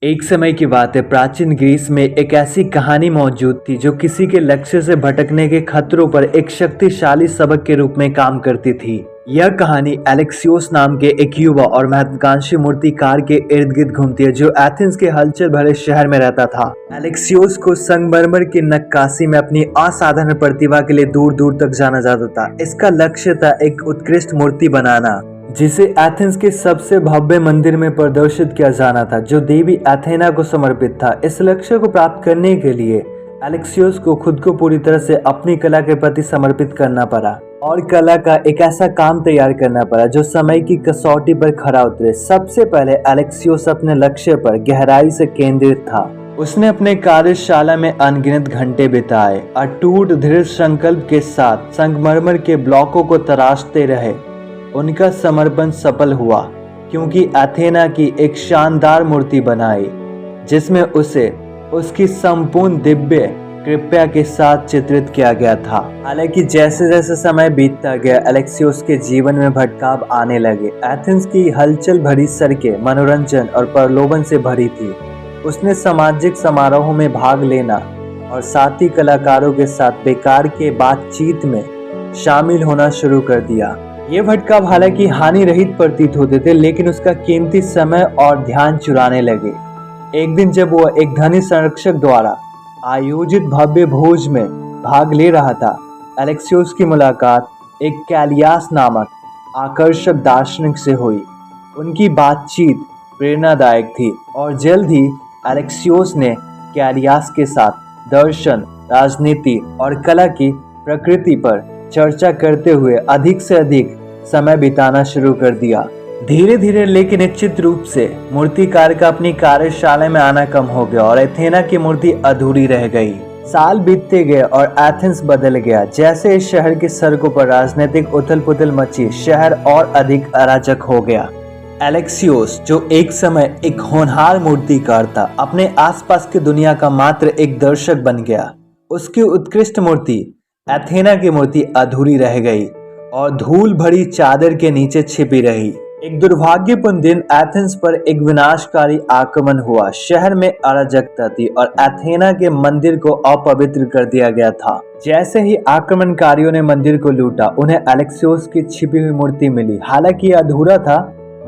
एक समय की बात है, प्राचीन ग्रीस में एक ऐसी कहानी मौजूद थी जो किसी के लक्ष्य से भटकने के खतरों पर एक शक्तिशाली सबक के रूप में काम करती थी। यह कहानी एलेक्सियोस नाम के एक युवा और महत्वाकांक्षी मूर्तिकार के इर्द गिर्द घूमती है जो एथेंस के हलचल भरे शहर में रहता था। एलेक्सियोस को संगमरमर की नक्काशी में अपनी असाधारण प्रतिभा के लिए दूर दूर तक जाना जाता था। इसका लक्ष्य था एक उत्कृष्ट मूर्ति बनाना जिसे एथेंस के सबसे भव्य मंदिर में प्रदर्शित किया जाना था, जो देवी एथेना को समर्पित था। इस लक्ष्य को प्राप्त करने के लिए एलेक्सियोस को खुद को पूरी तरह से अपनी कला के प्रति समर्पित करना पड़ा और कला का एक ऐसा काम तैयार करना पड़ा जो समय की कसौटी पर खरा उतरे। सबसे पहले एलेक्सियोस अपने लक्ष्य पर गहराई से केंद्रित था। उसने अपने कार्यशाला में अनगिनत घंटे बिताए, अटूट दृढ़ संकल्प के साथ संगमरमर के ब्लॉकों को तराशते रहे। उनका समर्पण सफल हुआ क्योंकि एथेना की एक शानदार मूर्ति बनाई जिसमें उसे उसकी संपूर्ण दिव्य कृपा के साथ चित्रित किया गया था। हालांकि जैसे जैसे समय बीतता गया, एलेक्सियोस के जीवन में भटकाव आने लगे। एथेंस की हलचल भरी सड़कें मनोरंजन और प्रलोभन से भरी थी। उसने सामाजिक समारोहों में भाग लेना और साथी कलाकारों के साथ बेकार के बातचीत में शामिल होना शुरू कर दिया। ये भटकाव हालांकि हानि रहित प्रतीत होते थे, लेकिन उसका कीमती समय और ध्यान चुराने लगे। एक दिन जब वह एक धनी संरक्षक द्वारा आयोजित भव्य भोज में भाग ले रहा था, एलेक्सियोस की मुलाकात एक कैलियास नामक आकर्षक दार्शनिक से हुई। उनकी बातचीत प्रेरणादायक थी और जल्द ही एलेक्सियोस ने कैलियास के साथ दर्शन, राजनीति और कला की प्रकृति पर चर्चा करते हुए अधिक से अधिक समय बिताना शुरू कर दिया। धीरे धीरे लेकिन निश्चित रूप से मूर्तिकार का अपनी कार्यशाला में आना कम हो गया और एथेना की मूर्ति अधूरी रह गई। साल बीतते गए और एथेंस बदल गया। जैसे इस शहर की सड़कों पर राजनीतिक उथल पुथल मची, शहर और अधिक अराजक हो गया। एलेक्सियोस, जो एक समय एक होनहार मूर्तिकार था, अपने आसपास की दुनिया का मात्र एक दर्शक बन गया। उसकी उत्कृष्ट मूर्ति एथेना की मूर्ति अधूरी रह गई और धूल भरी चादर के नीचे छिपी रही। एक दुर्भाग्यपूर्ण दिन एथेंस पर एक विनाशकारी आक्रमण हुआ। शहर में अराजकता थी और एथेना के मंदिर को अपवित्र कर दिया गया था। जैसे ही आक्रमणकारियों ने मंदिर को लूटा, उन्हें एलेक्सियोस की छिपी हुई मूर्ति मिली। हालांकि यह अधूरा था,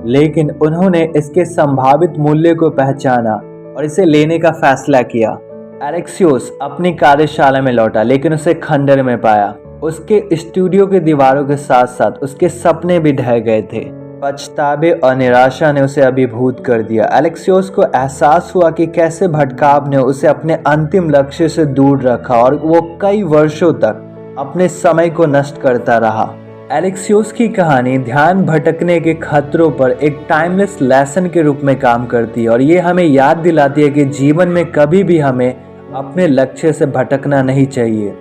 लेकिन उन्होंने इसके संभावित मूल्य को पहचाना और इसे लेने का फैसला किया। एलेक्सियोस अपनी कार्यशाला में लौटा, लेकिन उसे खंडर में पाया। उसके स्टूडियो की दीवारों के साथ साथ उसके सपने भी ढह गए थे। पछतावे और निराशा ने उसे अभिभूत कर दिया। एलेक्सियोस को एहसास हुआ कि कैसे भटकाव ने उसे अपने अंतिम लक्ष्य से दूर रखा और वो कई वर्षों तक अपने समय को नष्ट करता रहा। एलेक्सियोस की कहानी ध्यान भटकने के खतरों पर एक टाइमलेस लेसन के रूप में काम करती है और ये हमें याद दिलाती है कि जीवन में कभी भी हमें अपने लक्ष्य से भटकना नहीं चाहिए,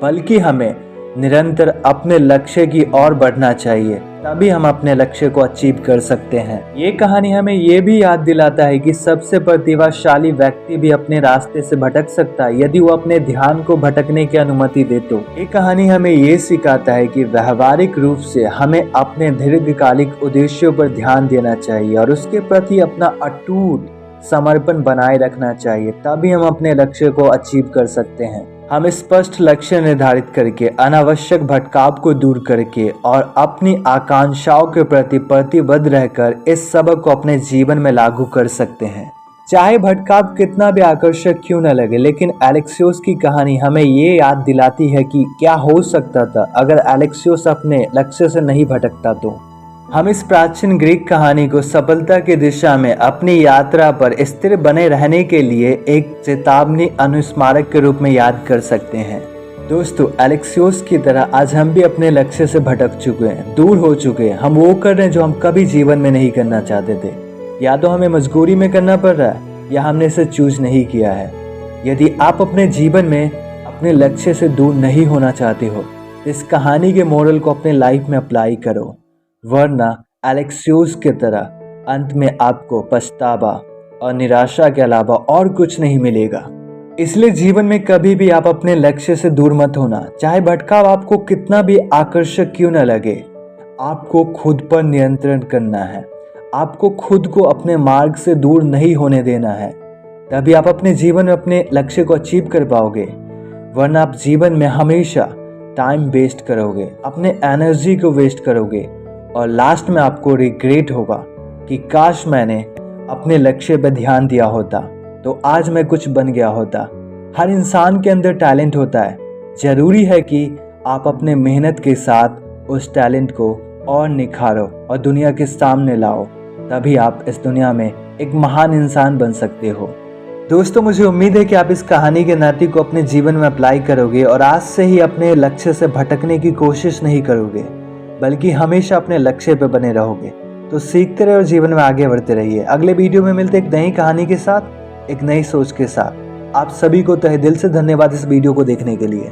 बल्कि हमें निरंतर अपने लक्ष्य की ओर बढ़ना चाहिए। तभी हम अपने लक्ष्य को अचीव कर सकते हैं। ये कहानी हमें ये भी याद दिलाता है कि सबसे प्रतिभाशाली व्यक्ति भी अपने रास्ते से भटक सकता है, यदि वो अपने ध्यान को भटकने की अनुमति दे तो। ये कहानी हमें ये सिखाता है कि व्यवहारिक रूप से हमें अपने दीर्घकालिक उद्देश्यों पर ध्यान देना चाहिए और उसके प्रति अपना अटूट समर्पण बनाए रखना चाहिए। तभी हम अपने लक्ष्य को अचीव कर सकते हैं। हम स्पष्ट लक्ष्य निर्धारित करके, अनावश्यक भटकाव को दूर करके और अपनी आकांक्षाओं के प्रति प्रतिबद्ध रहकर इस सबक को अपने जीवन में लागू कर सकते हैं। चाहे भटकाव कितना भी आकर्षक क्यों न लगे, लेकिन एलेक्सियोस की कहानी हमें ये याद दिलाती है कि क्या हो सकता था अगर एलेक्सियोस अपने लक्ष्य से नहीं भटकता तो। हम इस प्राचीन ग्रीक कहानी को सफलता की दिशा में अपनी यात्रा पर स्थिर बने रहने के लिए एक चेतावनी अनुस्मारक के रूप में याद कर सकते हैं। दोस्तों, एलेक्सियोस की तरह आज हम भी अपने लक्ष्य से भटक चुके हैं, दूर हो चुके हैं। हम वो कर रहे हैं जो हम कभी जीवन में नहीं करना चाहते थे। या तो हमें मजबूरी में करना पड़ रहा है या हमने इसे चूज नहीं किया है। यदि आप अपने जीवन में अपने लक्ष्य से दूर नहीं होना चाहते हो तो इस कहानी के मोरल को अपने लाइफ में अप्लाई करो, वरना एलेक्सियोस की तरह अंत में आपको पछतावा और निराशा के अलावा और कुछ नहीं मिलेगा। इसलिए जीवन में कभी भी आप अपने लक्ष्य से दूर मत होना। चाहे भटकाव आपको कितना भी आकर्षक क्यों न लगे, आपको खुद पर नियंत्रण करना है। आपको खुद को अपने मार्ग से दूर नहीं होने देना है, तभी आप अपने जीवन में अपने लक्ष्य को अचीव कर पाओगे। वरना आप जीवन में हमेशा टाइम वेस्ट करोगे, अपने एनर्जी को वेस्ट करोगे और लास्ट में आपको रिग्रेट होगा कि काश मैंने अपने लक्ष्य पर ध्यान दिया होता तो आज मैं कुछ बन गया होता। हर इंसान के अंदर टैलेंट होता है, जरूरी है कि आप अपने मेहनत के साथ उस टैलेंट को और निखारो और दुनिया के सामने लाओ, तभी आप इस दुनिया में एक महान इंसान बन सकते हो। दोस्तों, मुझे उम्मीद है कि आप इस कहानी के नाते को अपने जीवन में अप्लाई करोगे और आज से ही अपने लक्ष्य से भटकने की कोशिश नहीं करोगे, बल्कि हमेशा अपने लक्ष्य पर बने रहोगे। तो सीखते रहे और जीवन में आगे बढ़ते रहिए। अगले वीडियो में मिलते एक नई कहानी के साथ, एक नई सोच के साथ। आप सभी को तहे दिल से धन्यवाद इस वीडियो को देखने के लिए।